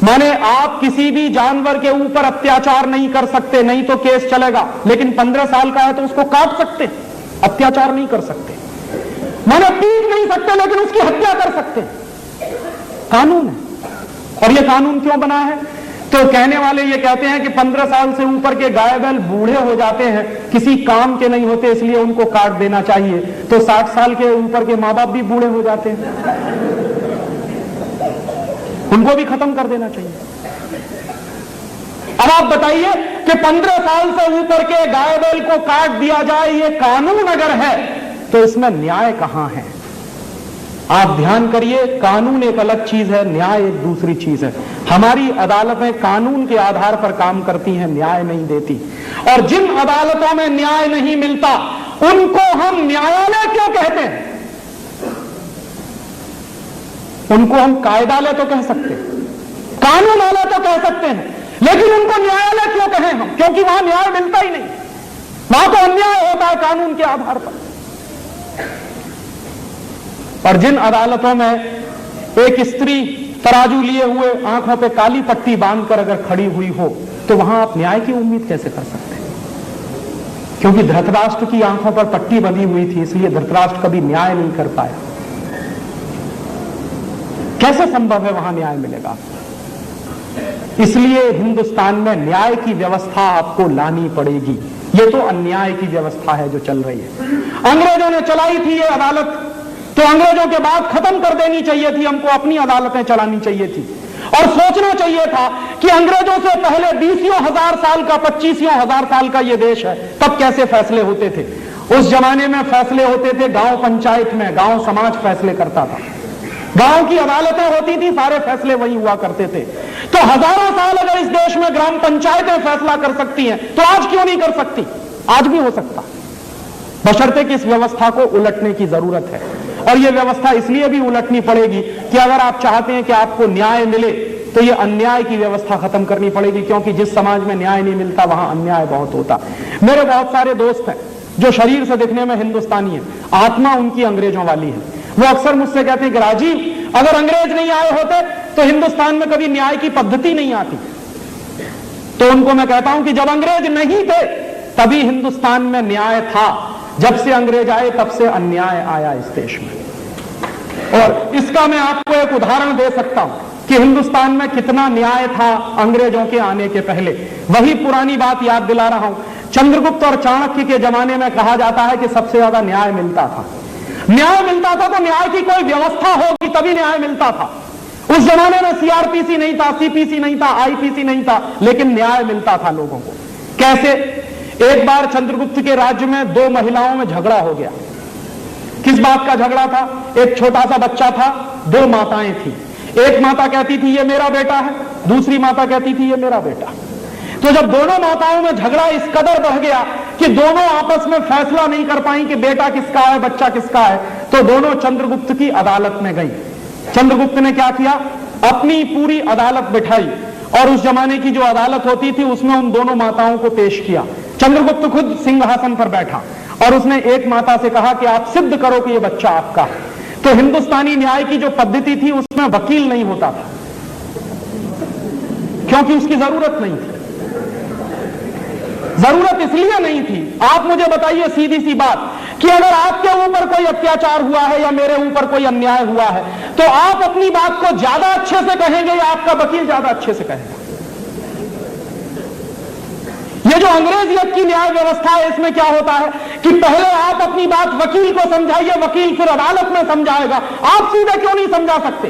माने आप किसी भी जानवर के ऊपर अत्याचार नहीं कर सकते, नहीं तो केस चलेगा, लेकिन 15 साल का है तो उसको काट सकते, अत्याचार नहीं कर सकते। माने पीट नहीं सकते लेकिन उसकी हत्या कर सकते, कानून है। और ये कानून क्यों बना है? तो कहने वाले ये कहते हैं कि 15 साल से ऊपर के गाय बैल बूढ़े हो जाते हैं, किसी काम के नहीं होते, इसलिए उनको काट देना चाहिए। तो 60 साल के ऊपर के माँ बाप भी बूढ़े हो जाते हैं, उनको भी खत्म कर देना चाहिए। अब आप बताइए कि 15 साल से ऊपर के गाय बैल को काट दिया जाए, ये कानून अगर है तो इसमें न्याय कहां है? आप ध्यान करिए, कानून एक अलग चीज है, न्याय एक दूसरी चीज है। हमारी अदालतें कानून के आधार पर काम करती हैं, न्याय नहीं देती। और जिन अदालतों में न्याय नहीं मिलता उनको हम न्यायालय क्यों कहते हैं? उनको हम कायदालय तो कह सकते हैं, कानूनालय तो कह सकते हैं, लेकिन उनको न्यायालय क्यों कहें हम? क्योंकि वहां न्याय मिलता ही नहीं, वहां तो अन्याय होता है कानून के आधार पर। और जिन अदालतों में एक स्त्री तराजू लिए हुए आंखों पे काली पट्टी बांधकर अगर खड़ी हुई हो, तो वहां आप न्याय की उम्मीद कैसे कर सकते हैं? क्योंकि धृतराष्ट्र की आंखों पर पट्टी बंधी हुई थी, इसलिए धृतराष्ट्र कभी न्याय नहीं कर पाया। कैसे संभव है वहां न्याय मिलेगा? इसलिए हिंदुस्तान में न्याय की व्यवस्था आपको लानी पड़ेगी। ये तो अन्याय की व्यवस्था है जो चल रही है। अंग्रेजों ने चलाई थी ये अदालत, तो अंग्रेजों के बाद खत्म कर देनी चाहिए थी, हमको अपनी अदालतें चलानी चाहिए थी। और सोचना चाहिए था कि अंग्रेजों से पहले 20,000 साल का, 25,000 साल का ये देश है, तब कैसे फैसले होते थे। उस जमाने में फैसले होते थे गांव पंचायत में, गांव समाज फैसले करता था, गांव की अदालतें होती थी, सारे फैसले वही हुआ करते थे। तो हजारों साल अगर इस देश में ग्राम पंचायतें फैसला कर सकती हैं, तो आज क्यों नहीं कर सकती? आज भी हो सकता, बशर्ते कि इस व्यवस्था को उलटने की जरूरत है। और यह व्यवस्था इसलिए भी उलटनी पड़ेगी कि अगर आप चाहते हैं कि आपको न्याय मिले, तो यह अन्याय की व्यवस्था खत्म करनी पड़ेगी, क्योंकि जिस समाज में न्याय नहीं मिलता वहां अन्याय बहुत होता। मेरे बहुत सारे दोस्त हैं जो शरीर से दिखने में हिंदुस्तानी है, आत्मा उनकी अंग्रेजों वाली है। वो अक्सर मुझसे कहते हैं कि राजीव, अगर अंग्रेज नहीं आए होते तो हिंदुस्तान में कभी न्याय की पद्धति नहीं आती। तो उनको मैं कहता हूं कि जब अंग्रेज नहीं थे तभी हिंदुस्तान में न्याय था, जब से अंग्रेज आए तब से अन्याय आया इस देश में। और इसका मैं आपको एक उदाहरण दे सकता हूं कि हिंदुस्तान में कितना न्याय था अंग्रेजों के आने के पहले। वही पुरानी बात याद दिला रहा हूं, चंद्रगुप्त और चाणक्य के जमाने में कहा जाता है कि सबसे ज्यादा न्याय मिलता था। न्याय मिलता था तो न्याय की कोई व्यवस्था होगी तभी न्याय मिलता था। उस जमाने में सीआरपीसी नहीं था, सीपीसी नहीं था, आईपीसी नहीं था, लेकिन न्याय मिलता था लोगों को। कैसे? एक बार चंद्रगुप्त के राज्य में 2 महिलाओं में झगड़ा हो गया। किस बात का झगड़ा था? एक छोटा सा बच्चा था, 2 माताएं थी। एक माता कहती थी ये मेरा बेटा है, दूसरी माता कहती थी ये मेरा बेटा। तो जब दोनों माताओं में झगड़ा इस कदर बढ़ गया कि दोनों आपस में फैसला नहीं कर पाई कि बेटा किसका है, बच्चा किसका है, तो दोनों चंद्रगुप्त की अदालत में गई। चंद्रगुप्त ने क्या किया? अपनी पूरी अदालत बिठाई और उस जमाने की जो अदालत होती थी उसमें उन दोनों माताओं को पेश किया। चंद्रगुप्त खुद सिंहासन पर बैठा और उसने एक माता से कहा कि आप सिद्ध करो कि यह बच्चा आपका है। तो हिंदुस्तानी न्याय की जो पद्धति थी उसमें वकील नहीं होता था, क्योंकि उसकी जरूरत नहीं थी। जरूरत इसलिए नहीं थी, आप मुझे बताइए सीधी सी बात, कि अगर आपके ऊपर कोई अत्याचार हुआ है या मेरे ऊपर कोई अन्याय हुआ है, तो आप अपनी बात को ज्यादा अच्छे से कहेंगे या आपका वकील ज्यादा अच्छे से कहेगा? ये जो अंग्रेजियत की न्याय व्यवस्था है, इसमें क्या होता है कि पहले आप अपनी बात वकील को समझाइए, वकील फिर अदालत में समझाएगा। आप सीधे क्यों नहीं समझा सकते?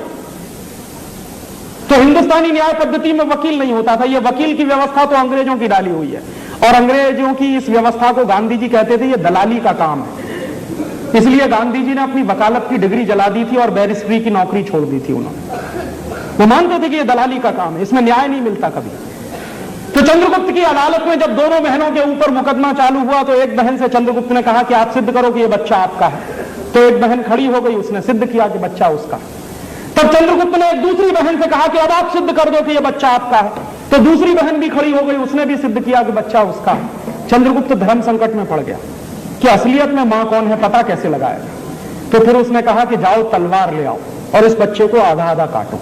तो हिंदुस्तानी न्याय पद्धति में वकील नहीं होता था। यह वकील की व्यवस्था तो अंग्रेजों की डाली हुई है, और अंग्रेजों की इस व्यवस्था को गांधी जी कहते थे ये दलाली का काम है। इसलिए गांधी जी ने अपनी वकालत की डिग्री जला दी थी और बैरिस्ट्री की नौकरी छोड़ दी थी उन्होंने। वो मानते थे कि ये दलाली का काम है, इसमें न्याय नहीं मिलता कभी। तो चंद्रगुप्त की अदालत में जब दोनों बहनों के ऊपर मुकदमा चालू हुआ, तो एक बहन से चंद्रगुप्त ने कहा कि आप सिद्ध करो कि ये बच्चा आपका है। तो एक बहन खड़ी हो गई, उसने सिद्ध किया कि बच्चा उसका। तब चंद्रगुप्त ने एक दूसरी बहन से कहा कि अब आप सिद्ध कर दो कि ये बच्चा आपका है। तो दूसरी बहन भी खड़ी हो गई, उसने भी सिद्ध किया कि बच्चा उसका है। चंद्रगुप्त धर्म संकट में पड़ गया कि असलियत में मां कौन है पता कैसे लगाएगा। तो फिर उसने कहा कि जाओ तलवार ले आओ और इस बच्चे को आधा आधा काटो।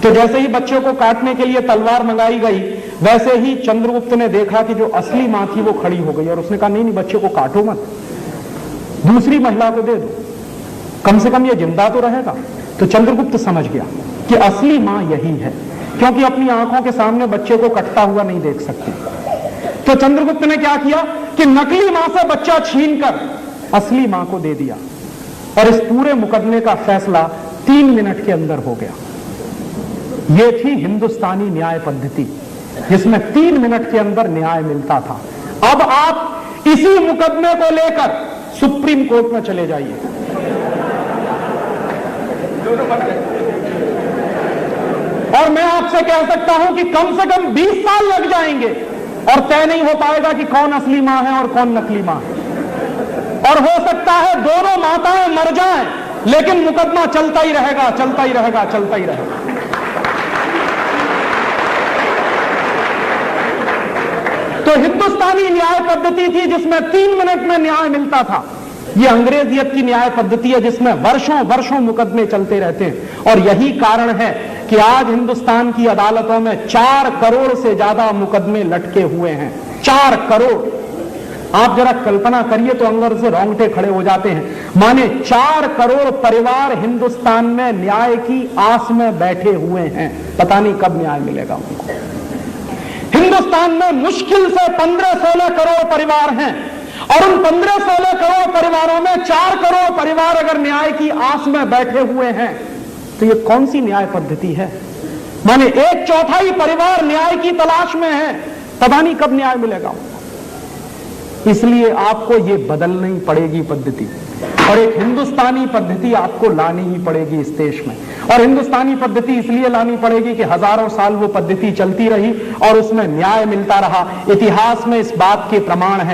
तो जैसे ही बच्चे को काटने के लिए तलवार मंगाई गई, वैसे ही चंद्रगुप्त ने देखा कि जो असली मां थी वो खड़ी हो गई, और उसने कहा नहीं नहीं, बच्चे को काटो मत, दूसरी महिला को दे दो, कम से कम ये जिंदा तो रहेगा। तो चंद्रगुप्त समझ गया कि असली मां यही है, क्योंकि अपनी आंखों के सामने बच्चे को कटता हुआ नहीं देख सकती। तो चंद्रगुप्त ने क्या किया कि नकली मां से बच्चा छीनकर असली मां को दे दिया, और इस पूरे मुकदमे का फैसला 3 मिनट के अंदर हो गया। यह थी हिंदुस्तानी न्याय पद्धति, जिसमें 3 मिनट के अंदर न्याय मिलता था। अब आप इसी मुकदमे को लेकर सुप्रीम कोर्ट में चले जाइए, और मैं आपसे कह सकता हूं कि कम से कम 20 साल लग जाएंगे और तय नहीं हो पाएगा कि कौन असली मां है और कौन नकली मां है। और हो सकता है दोनों माताएं मर जाएं, लेकिन मुकदमा चलता ही रहेगा, चलता ही रहेगा, चलता ही रहेगा। तो हिंदुस्तानी न्याय पद्धति थी जिसमें 3 मिनट में न्याय मिलता था। यह अंग्रेजियत की न्याय पद्धति है जिसमें वर्षों वर्षों मुकदमे चलते रहते हैं। और यही कारण है कि आज हिंदुस्तान की अदालतों में 4 करोड़ से ज्यादा मुकदमे लटके हुए हैं। 4 करोड़, आप जरा कल्पना करिए तो अंदर से रोंगटे खड़े हो जाते हैं। माने 4 करोड़ परिवार हिंदुस्तान में न्याय की आस में बैठे हुए हैं, पता नहीं कब न्याय मिलेगा उनको। हिंदुस्तान में मुश्किल से 15-16 करोड़ परिवार हैं, और उन 15-16 करोड़ परिवारों में 4 करोड़ परिवार अगर न्याय की आस में बैठे हुए हैं, तो ये कौन सी न्याय पद्धति है? माने 1/4 परिवार न्याय की तलाश में है, पता नहीं कब न्याय मिलेगा। इसलिए आपको ये बदलनी पड़ेगी पद्धति, और एक हिंदुस्तानी पद्धति आपको लानी ही पड़ेगी इस देश में। और हिंदुस्तानी पद्धति इसलिए लानी पड़ेगी कि हजारों साल वो पद्धति चलती रही और उसमें न्याय मिलता रहा। इतिहास में इस बात के प्रमाण है।